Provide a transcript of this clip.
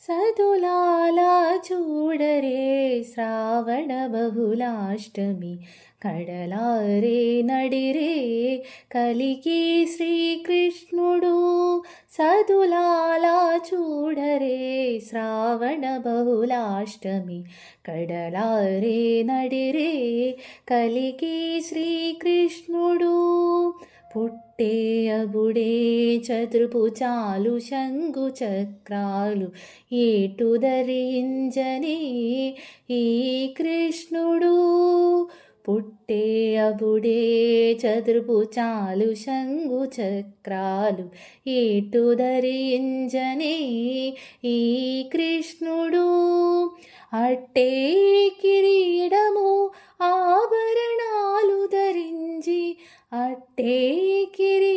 సదులాలా చూడరే శ్రావణ బహుళాష్టమి కడలారే నడిరే కలికి శ్రీకృష్ణుడు. సదులాలా చూడరే శ్రావణ బహుళాష్టమి కడలారే నడిరే కలికి శ్రీకృష్ణుడు. పుట్టే అబుడే చతుర్భుజాలు శంగు చక్రాలు ఏటు ధరించని ఈ కృష్ణుడు. పుట్టే అబుడే చతుర్భుజాలు శంగు చక్రాలు ఏటు ధరించని ఈ కృష్ణుడు. అట్టే కిరీడము ఆభరణాలు ధరించి అట్టే కిరీడము